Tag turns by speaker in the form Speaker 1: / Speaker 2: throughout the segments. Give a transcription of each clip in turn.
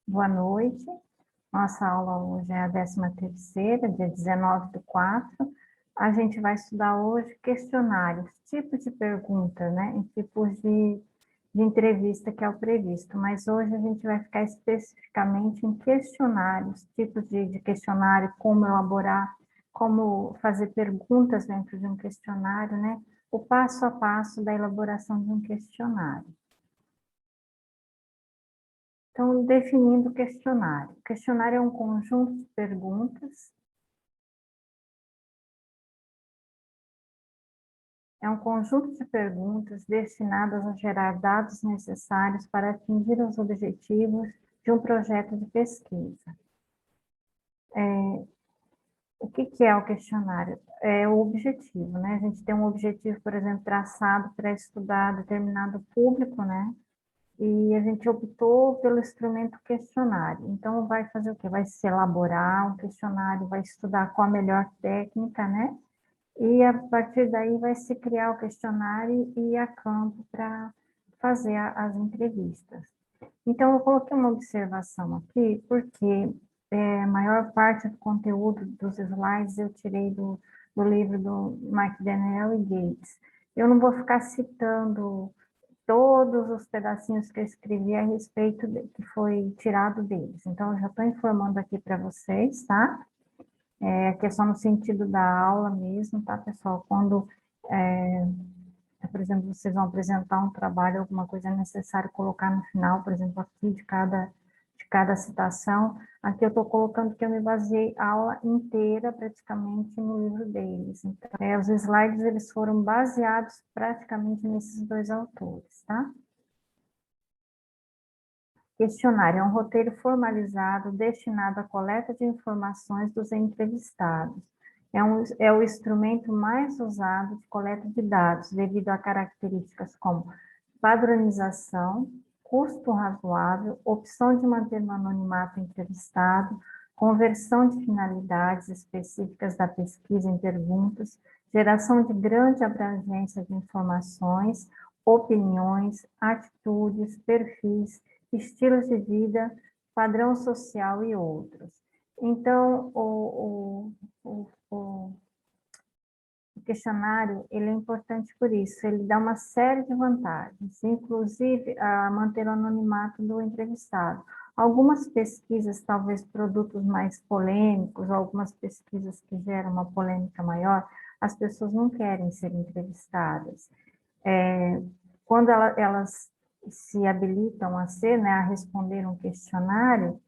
Speaker 1: Boa noite. Nossa aula hoje é a 13ª, dia 19/4. A gente vai estudar hoje questionários, tipos de pergunta, né? E tipos de entrevista que é o previsto. Mas hoje a gente vai ficar especificamente em questionários, tipos de questionário, como elaborar, como fazer perguntas dentro de um questionário, né? O passo a passo da elaboração de um questionário. Então, definindo o questionário. O questionário é um conjunto de perguntas. É um conjunto de perguntas destinadas a gerar dados necessários para atingir os objetivos de um projeto de pesquisa. O que é o questionário? É o objetivo, né? A gente tem um objetivo, por exemplo, traçado para estudar determinado público, né? E a gente optou pelo instrumento questionário. Então, vai fazer o quê? Vai se elaborar um questionário, vai estudar qual a melhor técnica, né? E a partir daí vai se criar o questionário e ir a campo para fazer as entrevistas. Então, eu coloquei uma observação aqui, porque a maior parte do conteúdo dos slides eu tirei do livro do Mike Daniel e Gates. Eu não vou ficar citando todos os pedacinhos que eu escrevi a respeito que foi tirado deles. Então, eu já estou informando aqui para vocês, tá? Aqui é só no sentido da aula mesmo, tá, pessoal? Quando, por exemplo, vocês vão apresentar um trabalho, alguma coisa é necessário colocar no final, por exemplo, aqui de cada citação, aqui eu estou colocando que eu me baseei a aula inteira, praticamente, no livro deles. Então, os slides, eles foram baseados praticamente nesses dois autores, tá? Questionário é um roteiro formalizado destinado à coleta de informações dos entrevistados. É o instrumento mais usado de coleta de dados, devido a características como padronização, custo razoável, opção de manter no anonimato entrevistado, conversão de finalidades específicas da pesquisa em perguntas, geração de grande abrangência de informações, opiniões, atitudes, perfis, estilos de vida, padrão social e outros. Então, o questionário, ele é importante por isso, ele dá uma série de vantagens, inclusive a manter o anonimato do entrevistado. Algumas pesquisas, talvez produtos mais polêmicos, algumas pesquisas que geram uma polêmica maior, as pessoas não querem ser entrevistadas. Quando elas se habilitam a ser, né, a responder um questionário,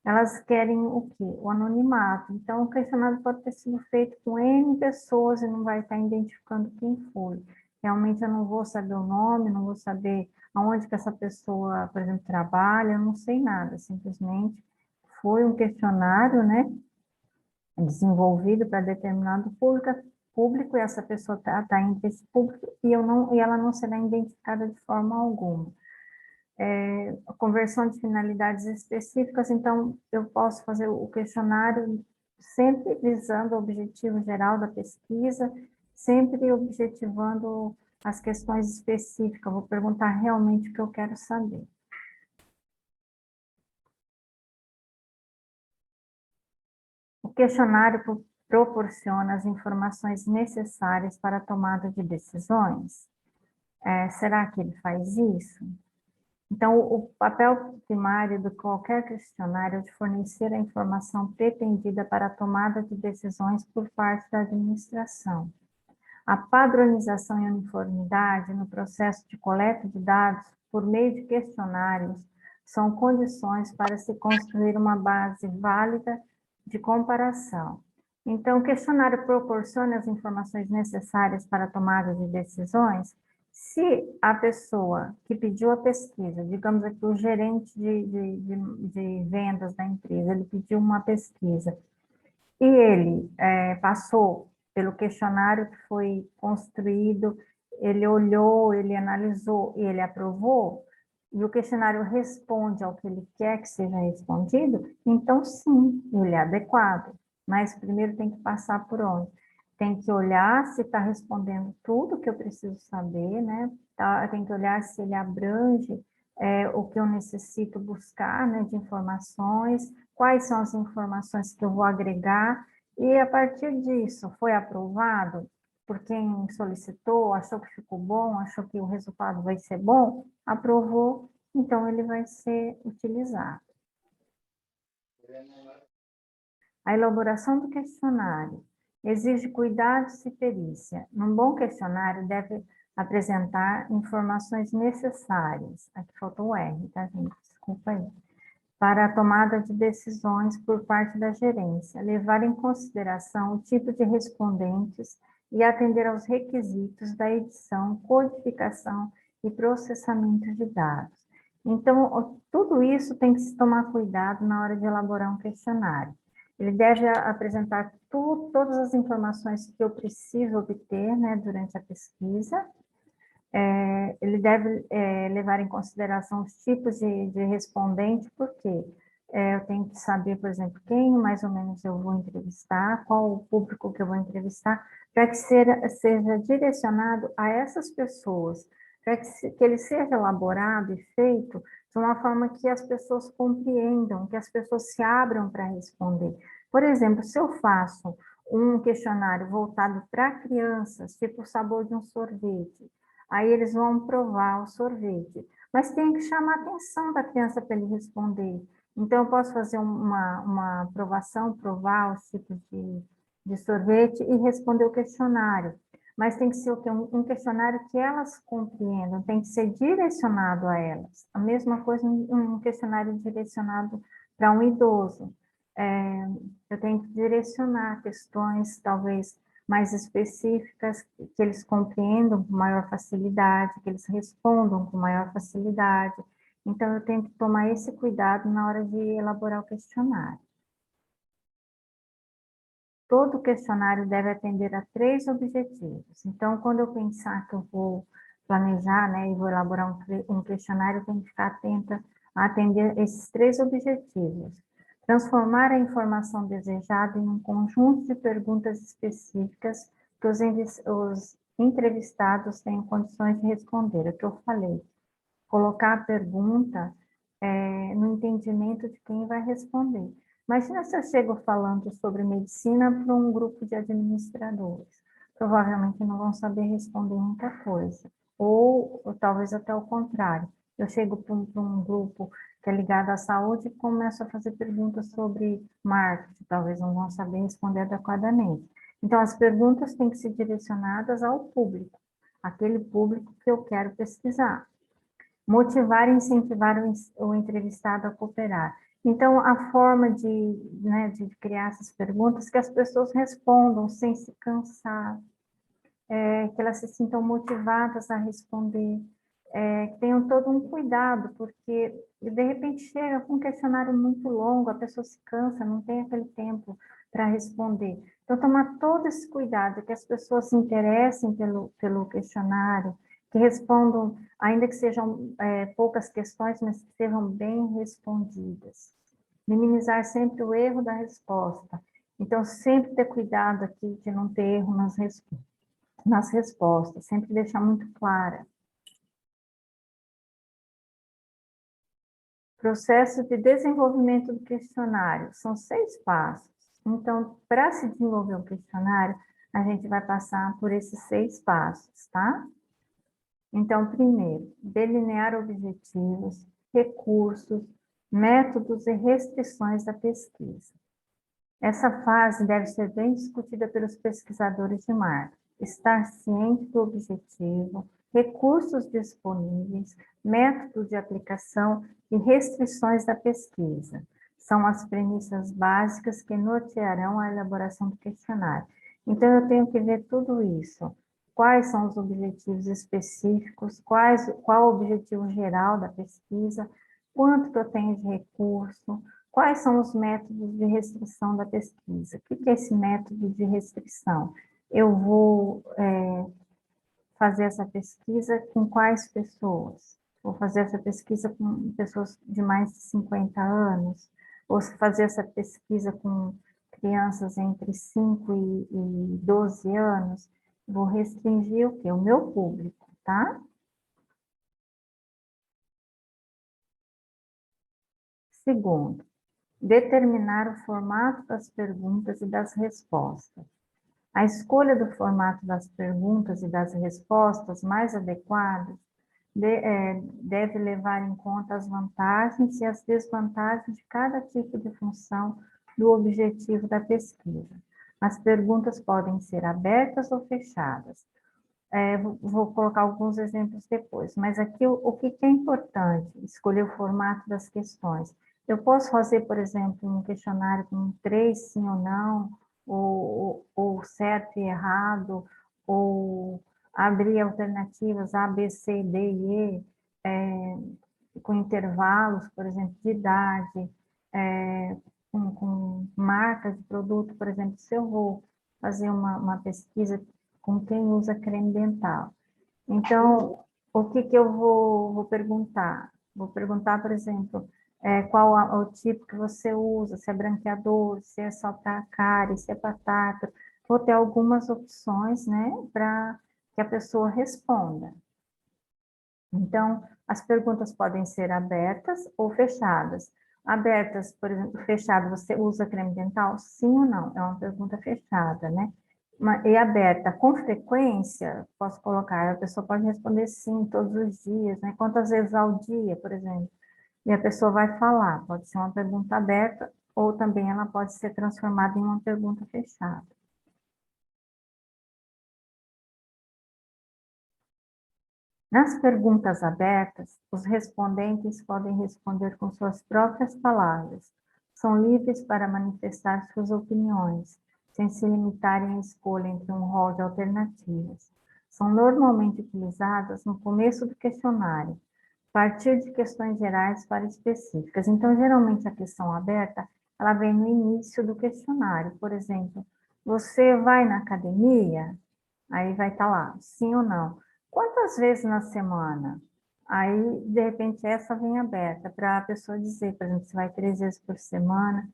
Speaker 1: elas querem o quê? O anonimato. Então, o questionário pode ter sido feito com N pessoas e não vai estar identificando quem foi. Realmente, eu não vou saber o nome, não vou saber aonde que essa pessoa, por exemplo, trabalha, eu não sei nada. Simplesmente foi um questionário, né, desenvolvido para determinado público, e essa pessoa está entre esse público e ela não será identificada de forma alguma. A conversão de finalidades específicas, então eu posso fazer o questionário sempre visando o objetivo geral da pesquisa, sempre objetivando as questões específicas, vou perguntar realmente o que eu quero saber. O questionário proporciona as informações necessárias para a tomada de decisões? Será que ele faz isso? Então, o papel primário de qualquer questionário é de fornecer a informação pretendida para a tomada de decisões por parte da administração. A padronização e uniformidade no processo de coleta de dados por meio de questionários são condições para se construir uma base válida de comparação. Então, o questionário proporciona as informações necessárias para a tomada de decisões. Se a pessoa que pediu a pesquisa, digamos aqui o gerente de vendas da empresa, ele pediu uma pesquisa e ele passou pelo questionário que foi construído, ele olhou, ele analisou e ele aprovou, e o questionário responde ao que ele quer que seja respondido, então sim, ele é adequado. Mas primeiro tem que passar por onde? Tem que olhar se está respondendo tudo que eu preciso saber, né? Tem que olhar se ele abrange o que eu necessito buscar, né, de informações, quais são as informações que eu vou agregar, e a partir disso, foi aprovado por quem solicitou, achou que ficou bom, achou que o resultado vai ser bom, aprovou, então ele vai ser utilizado. A elaboração do questionário exige cuidados e perícia. Num bom questionário deve apresentar informações necessárias. Aqui faltou o R, tá, gente? Desculpa aí. Para a tomada de decisões por parte da gerência, levar em consideração o tipo de respondentes e atender aos requisitos da edição, codificação e processamento de dados. Então, tudo isso tem que se tomar cuidado na hora de elaborar um questionário. Ele deve apresentar todas as informações que eu preciso obter, né, durante a pesquisa. Ele deve levar em consideração os tipos de respondente, porque eu tenho que saber, por exemplo, quem mais ou menos eu vou entrevistar, qual o público que eu vou entrevistar, para que seja direcionado a essas pessoas, para que ele seja elaborado e feito de uma forma que as pessoas compreendam, que as pessoas se abram para responder. Por exemplo, se eu faço um questionário voltado para crianças, tipo o sabor de um sorvete, aí eles vão provar o sorvete, mas tem que chamar a atenção da criança para ele responder. Então, eu posso fazer uma aprovação, provar os tipos de sorvete e responder o questionário. Mas tem que ser o quê? Um questionário que elas compreendam, tem que ser direcionado a elas. A mesma coisa um questionário direcionado para um idoso. Eu tenho que direcionar questões, talvez, mais específicas, que eles compreendam com maior facilidade, que eles respondam com maior facilidade. Então, eu tenho que tomar esse cuidado na hora de elaborar o questionário. Todo questionário deve atender a 3 objetivos. Então, quando eu pensar que eu vou planejar, né, e vou elaborar um questionário, eu tenho que ficar atenta a atender esses 3 objetivos. Transformar a informação desejada em um conjunto de perguntas específicas que os entrevistados tenham condições de responder. É o que eu falei. Colocar a pergunta no entendimento de quem vai responder. Imagina se eu chego falando sobre medicina para um grupo de administradores. Provavelmente não vão saber responder muita coisa. Ou talvez até o contrário. Eu chego para um grupo que é ligado à saúde e começo a fazer perguntas sobre marketing. Talvez não vão saber responder adequadamente. Então, as perguntas têm que ser direcionadas ao público, aquele público que eu quero pesquisar. Motivar e incentivar o entrevistado a cooperar. Então, a forma né, de criar essas perguntas, que as pessoas respondam sem se cansar, que elas se sintam motivadas a responder, que tenham todo um cuidado, porque de repente chega com um questionário muito longo, a pessoa se cansa, não tem aquele tempo para responder. Então, tomar todo esse cuidado, que as pessoas se interessem pelo questionário, que respondam, ainda que sejam poucas questões, mas que sejam bem respondidas. Minimizar sempre o erro da resposta. Então, sempre ter cuidado aqui de não ter erro nas respostas, sempre deixar muito clara. Processo de desenvolvimento do questionário, são 6 passos. Então, para se desenvolver um questionário, a gente vai passar por esses 6 passos, tá? Então, primeiro, delinear objetivos, recursos, métodos e restrições da pesquisa. Essa fase deve ser bem discutida pelos pesquisadores de marketing. Estar ciente do objetivo, recursos disponíveis, métodos de aplicação e restrições da pesquisa. São as premissas básicas que nortearão a elaboração do questionário. Então, eu tenho que ver tudo isso. Quais são os objetivos específicos, qual o objetivo geral da pesquisa, quanto que eu tenho de recurso, quais são os métodos de restrição da pesquisa. O que é esse método de restrição? Eu vou fazer essa pesquisa com quais pessoas? Vou fazer essa pesquisa com pessoas de mais de 50 anos? Ou fazer essa pesquisa com crianças entre 5 e 12 anos? Vou restringir o quê? O meu público, tá? Segundo, determinar o formato das perguntas e das respostas. A escolha do formato das perguntas e das respostas mais adequadas deve levar em conta as vantagens e as desvantagens de cada tipo de função do objetivo da pesquisa. As perguntas podem ser abertas ou fechadas. Vou colocar alguns exemplos depois, mas aqui o que é importante? Escolher o formato das questões. Eu posso fazer, por exemplo, um questionário com 3 sim ou não, ou certo e errado, ou abrir alternativas A, B, C, D e E, com intervalos, por exemplo, de idade, com marcas de produto, por exemplo, se eu vou fazer uma pesquisa com quem usa creme dental. Então, o que eu vou perguntar? Vou perguntar, por exemplo, qual o tipo que você usa, se é branqueador, se é só para cárie, se é para tártaro. Vou ter algumas opções, né, para que a pessoa responda. Então, as perguntas podem ser abertas ou fechadas. Abertas, por exemplo, fechado, você usa creme dental? Sim ou não? É uma pergunta fechada, né? E aberta, com frequência, posso colocar, a pessoa pode responder sim todos os dias, né? Quantas vezes ao dia, por exemplo? E a pessoa vai falar, pode ser uma pergunta aberta ou também ela pode ser transformada em uma pergunta fechada. Nas perguntas abertas, os respondentes podem responder com suas próprias palavras. São livres para manifestar suas opiniões, sem se limitarem à escolha entre um rol de alternativas. São normalmente utilizadas no começo do questionário, a partir de questões gerais para específicas. Então, geralmente, a questão aberta, ela vem no início do questionário. Por exemplo, você vai na academia? Aí vai estar lá, sim ou não. Quantas vezes na semana? Aí, de repente, essa vem aberta para a pessoa dizer, por exemplo, se vai 3 vezes por semana,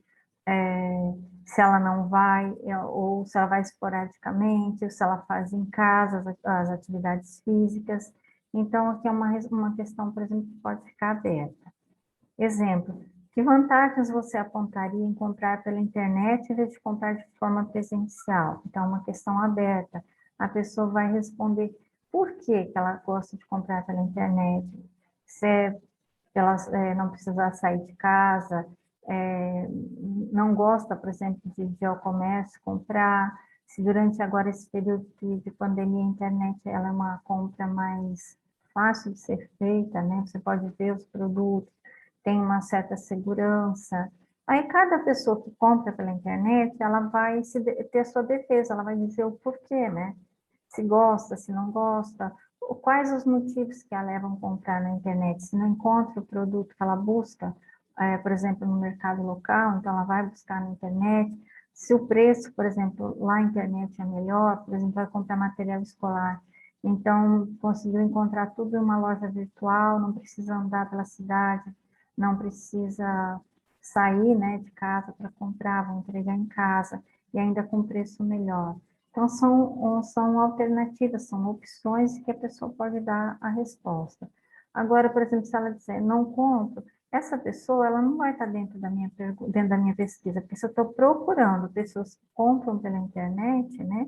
Speaker 1: se ela não vai, ou se ela vai esporadicamente, ou se ela faz em casa as atividades físicas. Então, aqui é uma questão, por exemplo, que pode ficar aberta. Exemplo, que vantagens você apontaria em comprar pela internet em vez de comprar de forma presencial? Então, é uma questão aberta. A pessoa vai responder por que ela gosta de comprar pela internet, se ela não precisar sair de casa, é, não gosta, por exemplo, de ir ao comércio comprar, se durante agora esse período de pandemia a internet ela é uma compra mais fácil de ser feita, né? Você pode ver os produtos, tem uma certa segurança. Aí cada pessoa que compra pela internet, ela vai ter a sua defesa, ela vai dizer o porquê, né? Se gosta, se não gosta, quais os motivos que a levam a comprar na internet. Se não encontra o produto que ela busca, por exemplo, no mercado local, então ela vai buscar na internet. Se o preço, por exemplo, lá na internet é melhor, por exemplo, vai comprar material escolar. Então, conseguiu encontrar tudo em uma loja virtual, não precisa andar pela cidade, não precisa sair, né, de casa para comprar, vão entregar em casa e ainda com preço melhor. Então, são alternativas, são opções que a pessoa pode dar a resposta. Agora, por exemplo, se ela disser não compro, essa pessoa ela não vai estar dentro da minha pesquisa, porque se eu estou procurando pessoas que compram pela internet, né,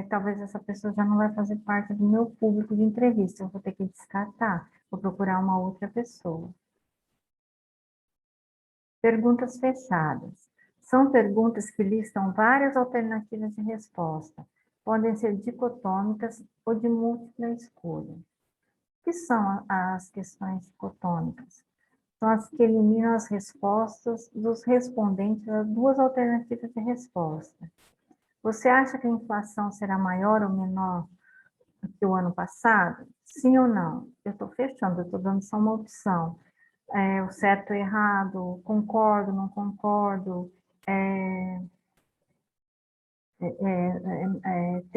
Speaker 1: talvez essa pessoa já não vai fazer parte do meu público de entrevista, eu vou ter que descartar, vou procurar uma outra pessoa. Perguntas fechadas. São perguntas que listam várias alternativas de resposta. Podem ser dicotômicas ou de múltipla escolha. O que são as questões dicotômicas? São as que eliminam as respostas dos respondentes a duas alternativas de resposta. Você acha que a inflação será maior ou menor que o ano passado? Sim ou não? Eu estou fechando, eu estou dando só uma opção. O certo ou errado, concordo, não concordo.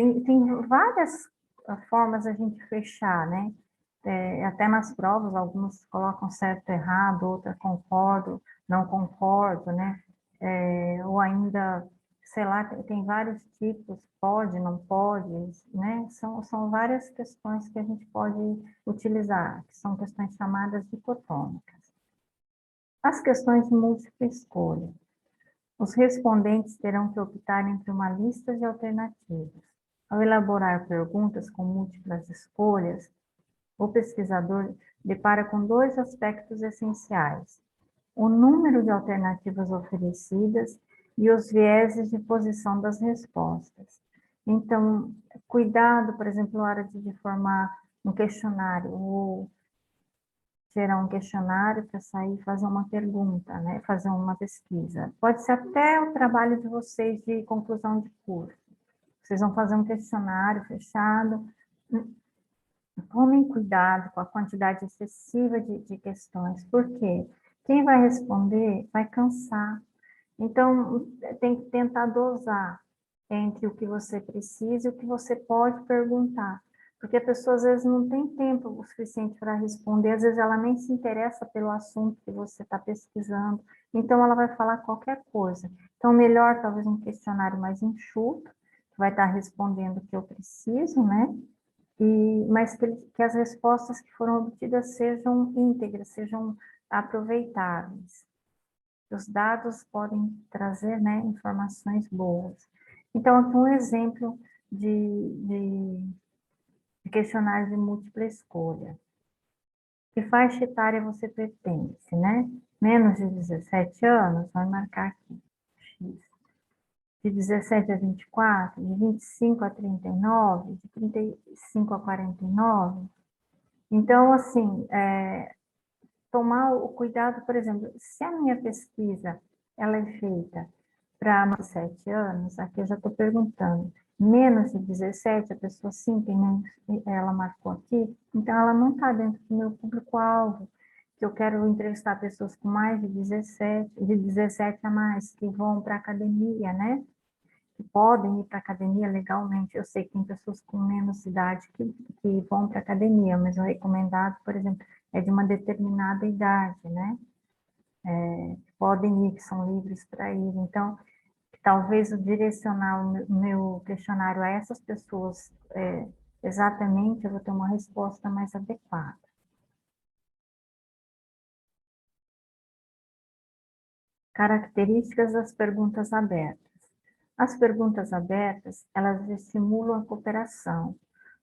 Speaker 1: Tem várias formas a gente fechar, né? Até nas provas, alguns colocam certo, errado, outra concordo, não concordo, né? Ou ainda, sei lá, tem vários tipos, pode, não pode, né? São várias questões que a gente pode utilizar, que são questões chamadas dicotômicas. As questões de múltipla escolha. Os respondentes terão que optar entre uma lista de alternativas. Ao elaborar perguntas com múltiplas escolhas, o pesquisador depara com dois aspectos essenciais: o número de alternativas oferecidas e os vieses de posição das respostas. Então, cuidado, por exemplo, na hora de formar um questionário ou gerar um questionário para sair e fazer uma pergunta, né? Fazer uma pesquisa. Pode ser até o trabalho de vocês de conclusão de curso. Vocês vão fazer um questionário fechado. Tomem cuidado com a quantidade excessiva de questões, porque quem vai responder vai cansar. Então, tem que tentar dosar entre o que você precisa e o que você pode perguntar. Porque a pessoa, às vezes, não tem tempo o suficiente para responder, às vezes ela nem se interessa pelo assunto que você está pesquisando, então ela vai falar qualquer coisa. Então, melhor talvez um questionário mais enxuto, que vai estar respondendo o que eu preciso, né? Mas que as respostas que foram obtidas sejam íntegras, sejam aproveitáveis. Os dados podem trazer, né, informações boas. Então, aqui um exemplo de questionário de múltipla escolha. Que faixa etária você pertence, né? Menos de 17 anos, vai marcar aqui, X. De 17 a 24, de 25 a 39, de 35 a 49. Então, assim, tomar o cuidado, por exemplo, se a minha pesquisa ela é feita para 7 anos, aqui eu já estou perguntando, menos de 17, a pessoa sim tem menos, ela marcou aqui, então ela não está dentro do meu público-alvo, que eu quero entrevistar pessoas com mais de 17 a mais, que vão para a academia, né? Que podem ir para a academia legalmente. Eu sei que tem pessoas com menos idade que vão para a academia, mas o recomendado, por exemplo, é de uma determinada idade, né? Podem ir, que são livres para ir. Então, talvez o direcionar o meu questionário a essas pessoas exatamente, eu vou ter uma resposta mais adequada. Características das perguntas abertas. As perguntas abertas, elas estimulam a cooperação.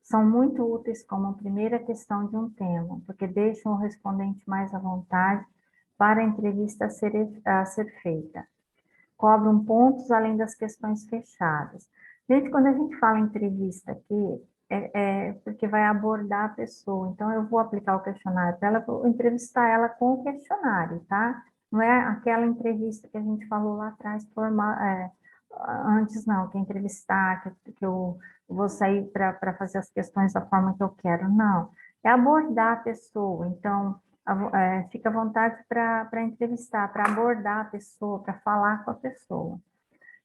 Speaker 1: São muito úteis como primeira questão de um tema, porque deixam o respondente mais à vontade para a entrevista a ser feita. Cobram pontos além das questões fechadas. Gente, quando a gente fala entrevista aqui, é porque vai abordar a pessoa. Então, eu vou aplicar o questionário para ela, vou entrevistar ela com o questionário, tá? Não é aquela entrevista que a gente falou lá atrás, antes não, que é entrevistar, que eu vou sair para fazer as questões da forma que eu quero. Não, é abordar a pessoa. Então, fica à vontade para entrevistar, para abordar a pessoa, para falar com a pessoa.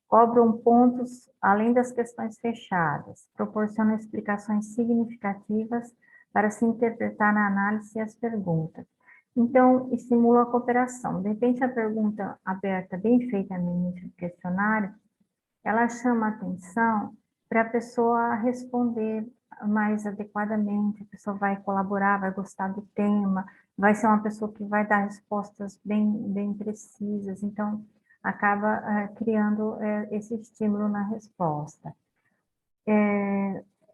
Speaker 1: Cobram pontos além das questões fechadas, proporcionam explicações significativas para se interpretar na análise e as perguntas. Então, estimula a cooperação. De repente, a pergunta aberta, bem feita no início do questionário, ela chama a atenção para a pessoa responder mais adequadamente, a pessoa vai colaborar, vai gostar do tema, vai ser uma pessoa que vai dar respostas bem precisas, então acaba criando esse estímulo na resposta.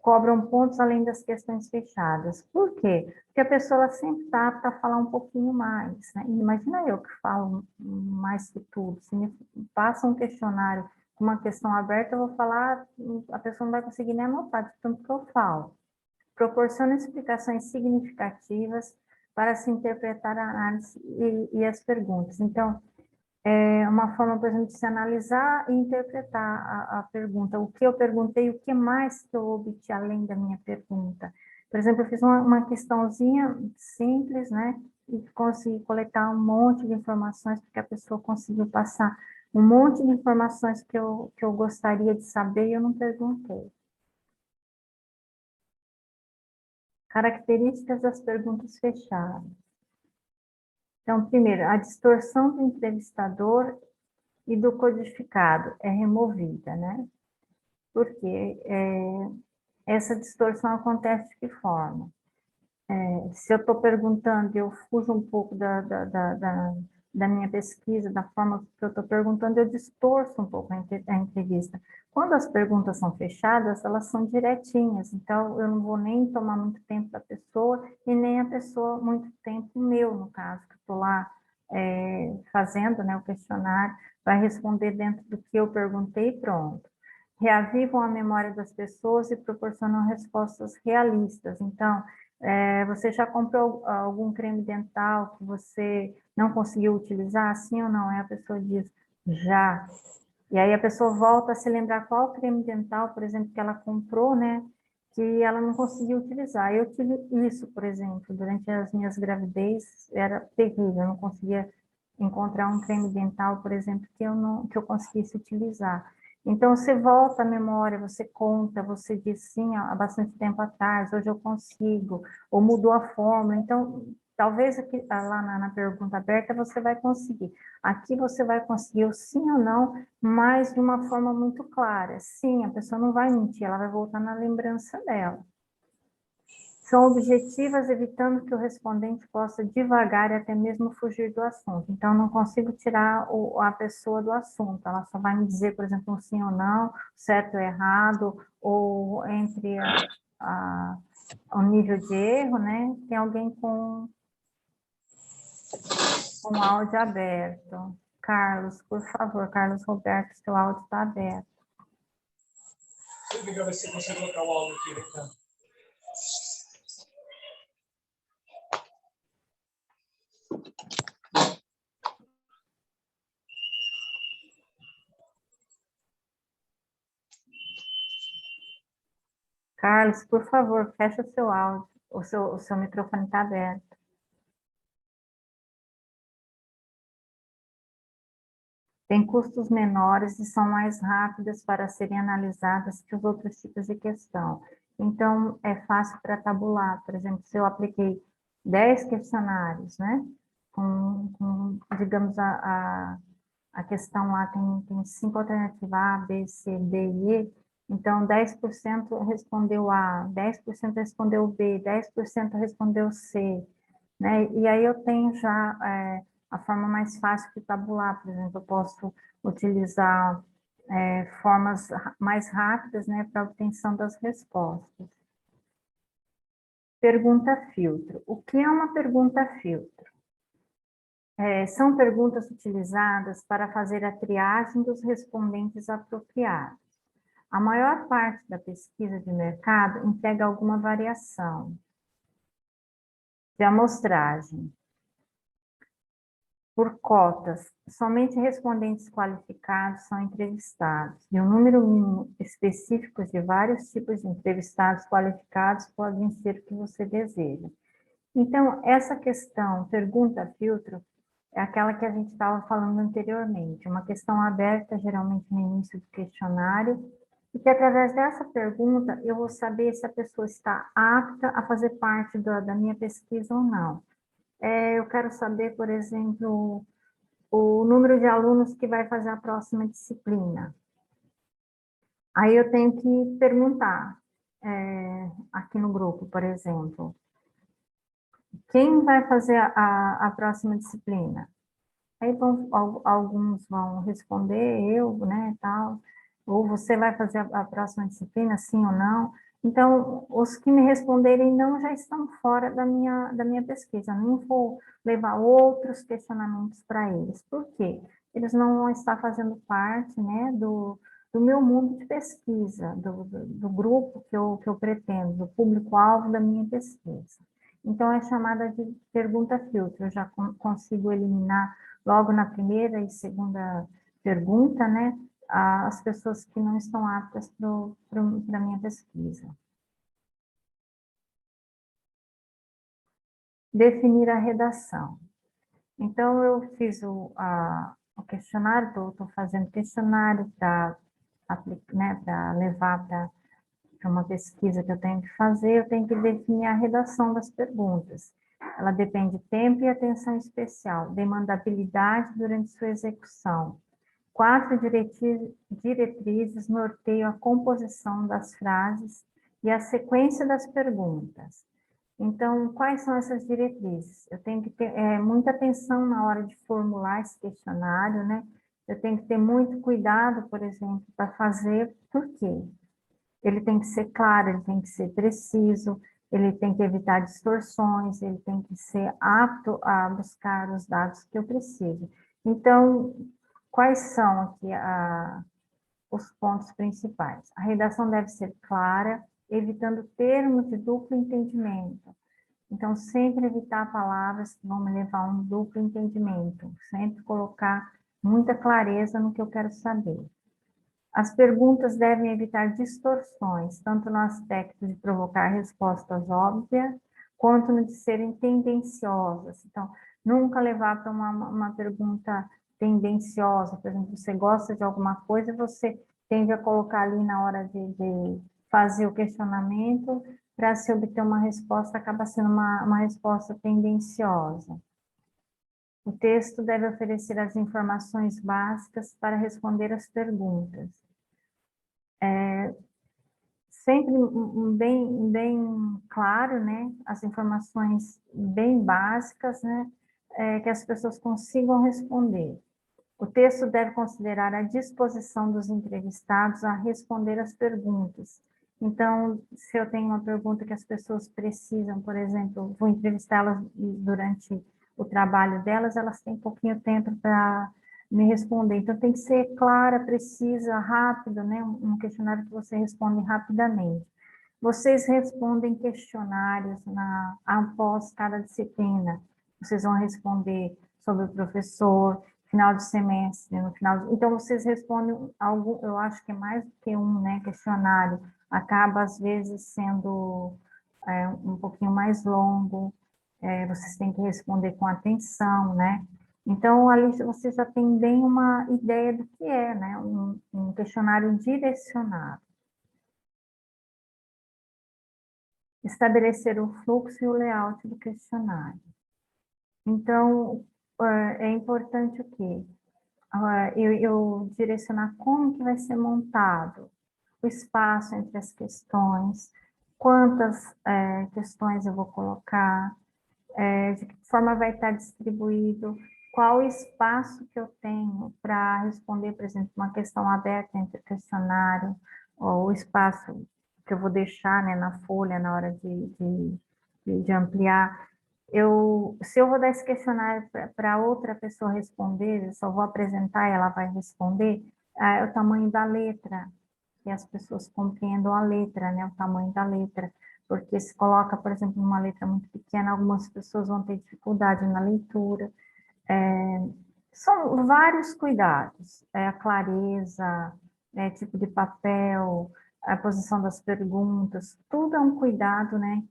Speaker 1: Cobram pontos além das questões fechadas. Por quê? Porque a pessoa ela sempre está apta a falar um pouquinho mais. Né? Imagina eu que falo mais que tudo. Se me passa um questionário com uma questão aberta, eu vou falar, a pessoa não vai conseguir nem anotar de tanto que eu falo. Proporciona explicações significativas para se interpretar a análise e as perguntas. Então, é uma forma, por exemplo, de se analisar e interpretar a pergunta. O que eu perguntei, o que mais que eu obtive além da minha pergunta. Por exemplo, eu fiz uma questãozinha simples, né? E consegui coletar um monte de informações, porque a pessoa conseguiu passar um monte de informações que eu gostaria de saber e eu não perguntei. Características das perguntas fechadas. Então, primeiro, a distorção do entrevistador e do codificado é removida, né? Porque essa distorção acontece de que forma? Se eu estou perguntando e eu fujo um pouco da minha pesquisa, da forma que eu estou perguntando, eu distorço um pouco a entrevista. Quando as perguntas são fechadas, elas são diretinhas, então eu não vou nem tomar muito tempo da pessoa e nem a pessoa muito tempo meu, no caso, que eu estou lá fazendo, né, o questionário, vai responder dentro do que eu perguntei e pronto. Reavivam a memória das pessoas e proporcionam respostas realistas. Então, você já comprou algum creme dental que você não conseguiu utilizar? Sim ou não? Aí a pessoa diz, já. E aí a pessoa volta a se lembrar qual creme dental, por exemplo, que ela comprou, né? Que ela não conseguiu utilizar. Eu tive isso, por exemplo, durante as minhas gravidez, era terrível, eu não conseguia encontrar um creme dental, por exemplo, que eu conseguisse utilizar. Então, você volta à memória, você conta, você diz sim, há bastante tempo atrás, hoje eu consigo, ou mudou a forma. Então, talvez aqui, lá na pergunta aberta você vai conseguir. Aqui você vai conseguir o sim ou não, mas de uma forma muito clara. Sim, a pessoa não vai mentir, ela vai voltar na lembrança dela. São objetivas, evitando que o respondente possa divagar e até mesmo fugir do assunto. Então, não consigo tirar a pessoa do assunto. Ela só vai me dizer, por exemplo, um sim ou não, certo ou errado, ou entre o nível de erro, né? Tem alguém com áudio aberto. Carlos, por favor, Carlos Roberto, seu áudio está aberto.
Speaker 2: Deixa eu ver se você consegue colocar o áudio aqui, então.
Speaker 1: Carlos, por favor, fecha o seu áudio. O seu microfone está aberto. Têm custos menores e são mais rápidas para serem analisadas que os outros tipos de questão. Então, é fácil para tabular. Por exemplo, se eu apliquei 10 questionários, né? Digamos, a questão lá tem 5 alternativas, A, B, C, D e E. Então, 10% respondeu A, 10% respondeu B, 10% respondeu C, né? E aí eu tenho já a forma mais fácil de tabular, por exemplo, eu posso utilizar formas mais rápidas, né, para obtenção das respostas. Pergunta filtro. O que é uma pergunta filtro? São perguntas utilizadas para fazer a triagem dos respondentes apropriados. A maior parte da pesquisa de mercado emprega alguma variação de amostragem. Por cotas, somente respondentes qualificados são entrevistados, e um número mínimo específico de vários tipos de entrevistados qualificados podem ser o que você deseja. Então, essa questão, pergunta filtro, é aquela que a gente estava falando anteriormente, uma questão aberta, geralmente no início do questionário, e que através dessa pergunta eu vou saber se a pessoa está apta a fazer parte da minha pesquisa ou não. Eu quero saber, por exemplo, o número de alunos que vai fazer a próxima disciplina. Aí eu tenho que perguntar, aqui no grupo, por exemplo, quem vai fazer a próxima disciplina? Aí alguns vão responder, eu, né, tal, ou você vai fazer a próxima disciplina, sim ou não? Então, os que me responderem não já estão fora da minha pesquisa, não vou levar outros questionamentos para eles. Por quê? Eles não vão estar fazendo parte, né, do meu mundo de pesquisa, do grupo que eu pretendo, do público-alvo da minha pesquisa. Então, é chamada de pergunta filtro, eu já consigo eliminar logo na primeira e segunda pergunta, né, as pessoas que não estão aptas para a minha pesquisa. Definir a redação. Então, eu fiz o questionário, estou fazendo questionário para levar para uma pesquisa que eu tenho que fazer, eu tenho que definir a redação das perguntas. Ela depende de tempo e atenção especial, demandabilidade durante sua execução. 4 diretrizes norteiam a composição das frases e a sequência das perguntas. Então, quais são essas diretrizes? Eu tenho que ter muita atenção na hora de formular esse questionário, né? Eu tenho que ter muito cuidado, por exemplo, para fazer por quê? Ele tem que ser claro, ele tem que ser preciso, ele tem que evitar distorções, ele tem que ser apto a buscar os dados que eu preciso. Então, quais são aqui os pontos principais? A redação deve ser clara, evitando termos de duplo entendimento. Então, sempre evitar palavras que vão me levar a um duplo entendimento, sempre colocar muita clareza no que eu quero saber. As perguntas devem evitar distorções, tanto no aspecto de provocar respostas óbvias, quanto no de serem tendenciosas. Então, nunca levar para uma pergunta tendenciosa. Por exemplo, você gosta de alguma coisa, você tende a colocar ali na hora de fazer o questionamento, para se obter uma resposta, acaba sendo uma resposta tendenciosa. O texto deve oferecer as informações básicas para responder as perguntas. Sempre bem claro, né? As informações bem básicas, né? Que as pessoas consigam responder. O texto deve considerar a disposição dos entrevistados a responder as perguntas. Então, se eu tenho uma pergunta que as pessoas precisam, por exemplo, vou entrevistá-las durante o trabalho delas, elas têm pouquinho tempo para me responder. Então, tem que ser clara, precisa, rápido, né? Um questionário que você responde rapidamente. Vocês respondem questionários após cada disciplina. Vocês vão responder sobre o professor, final de semestre, no final. Então, vocês respondem algo, eu acho que é mais do que um, né, questionário. Acaba, às vezes, sendo um pouquinho mais longo. Vocês têm que responder com atenção, né? Então, ali você já tem bem uma ideia do que é, né? Um questionário direcionado. Estabelecer o fluxo e o layout do questionário. Então, é importante o quê? Eu direcionar como que vai ser montado o espaço entre as questões, quantas questões eu vou colocar, de que forma vai estar distribuído, qual o espaço que eu tenho para responder, por exemplo, uma questão aberta entre o questionário, ou o espaço que eu vou deixar, né, na folha na hora de ampliar. Se eu vou dar esse questionário para outra pessoa responder, eu só vou apresentar e ela vai responder, é o tamanho da letra, que as pessoas compreendam a letra, né, o tamanho da letra, porque se coloca, por exemplo, uma letra muito pequena, algumas pessoas vão ter dificuldade na leitura. São vários cuidados, a clareza, tipo de papel, a posição das perguntas, tudo é um cuidado, né,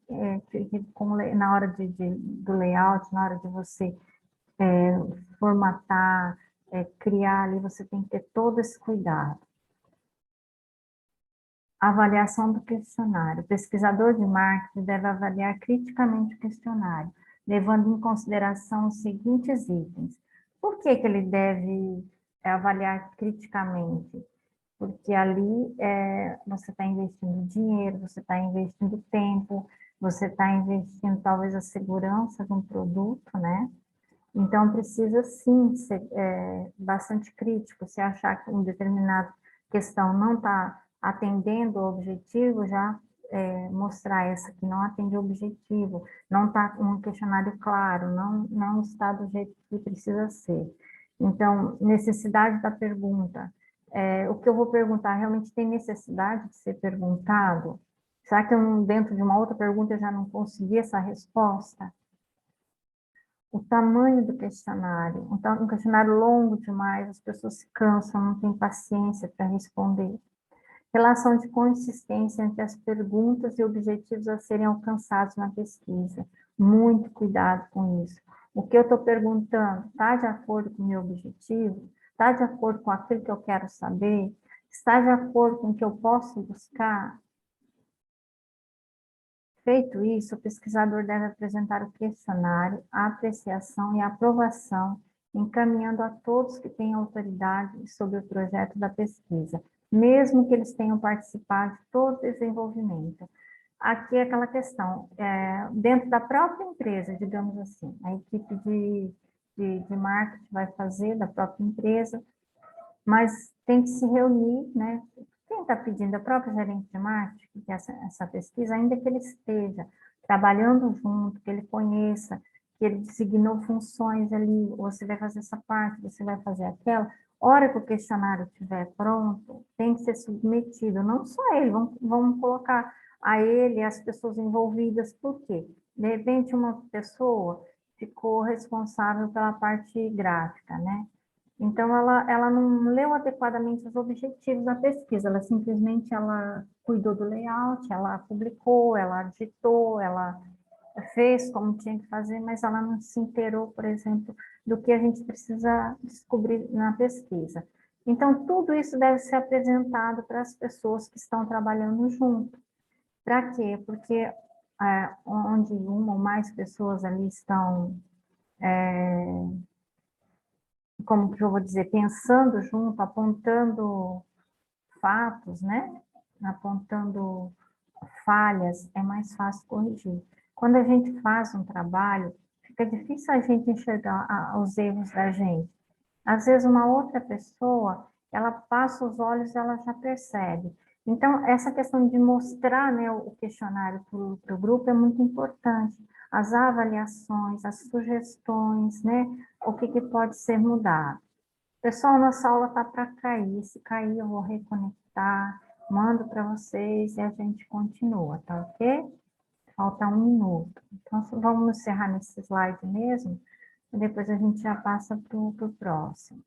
Speaker 1: na hora do layout, na hora de você formatar, criar ali, você tem que ter todo esse cuidado. Avaliação do questionário. O pesquisador de marketing deve avaliar criticamente o questionário, levando em consideração os seguintes itens. Por que que ele deve avaliar criticamente? Porque ali você está investindo dinheiro, você está investindo tempo, você está investindo talvez a segurança de um produto, né? Então, precisa sim ser bastante crítico. Se achar que uma determinada questão não está atendendo o objetivo, já mostrar essa que não atende o objetivo, não está um questionário claro, não está do jeito que precisa ser. Então, necessidade da pergunta. O que eu vou perguntar realmente tem necessidade de ser perguntado? Será que dentro de uma outra pergunta eu já não consegui essa resposta? O tamanho do questionário, então, um questionário longo demais, as pessoas se cansam, não têm paciência para responder. Relação de consistência entre as perguntas e objetivos a serem alcançados na pesquisa. Muito cuidado com isso. O que eu estou perguntando está de acordo com o meu objetivo? Está de acordo com aquilo que eu quero saber? Está de acordo com o que eu posso buscar? Feito isso, o pesquisador deve apresentar o questionário, a apreciação e a aprovação, encaminhando a todos que têm autoridade sobre o projeto da pesquisa, mesmo que eles tenham participado de todo o desenvolvimento. aqui é aquela questão, dentro da própria empresa, digamos assim, a equipe de marketing vai fazer da própria empresa, mas tem que se reunir, né? Quem está pedindo? A própria gerente de marketing, que essa pesquisa, ainda que ele esteja trabalhando junto, que ele conheça, que ele designou funções ali, você vai fazer essa parte, você vai fazer aquela, hora que o questionário estiver pronto, tem que ser submetido, não só ele, vamos colocar a ele e as pessoas envolvidas, por quê? De repente, uma pessoa ficou responsável pela parte gráfica, né? Então, ela não leu adequadamente os objetivos da pesquisa, ela simplesmente cuidou do layout, ela publicou, ela digitou, ela fez como tinha que fazer, mas ela não se inteirou, por exemplo, do que a gente precisa descobrir na pesquisa. Então, tudo isso deve ser apresentado para as pessoas que estão trabalhando junto. Para quê? Porque onde uma ou mais pessoas ali estão, como que eu vou dizer, pensando junto, apontando fatos, né? Apontando falhas, é mais fácil corrigir. Quando a gente faz um trabalho, fica difícil a gente enxergar os erros da gente. Às vezes, uma outra pessoa, ela passa os olhos, ela já percebe. Então, essa questão de mostrar, né, o questionário para o grupo é muito importante. As avaliações, as sugestões, né, o que pode ser mudado. Pessoal, nossa aula está para cair. Se cair, eu vou reconectar, mando para vocês e a gente continua, tá ok? Falta 1 minuto. Então, vamos encerrar nesse slide mesmo, e depois a gente já passa para o próximo.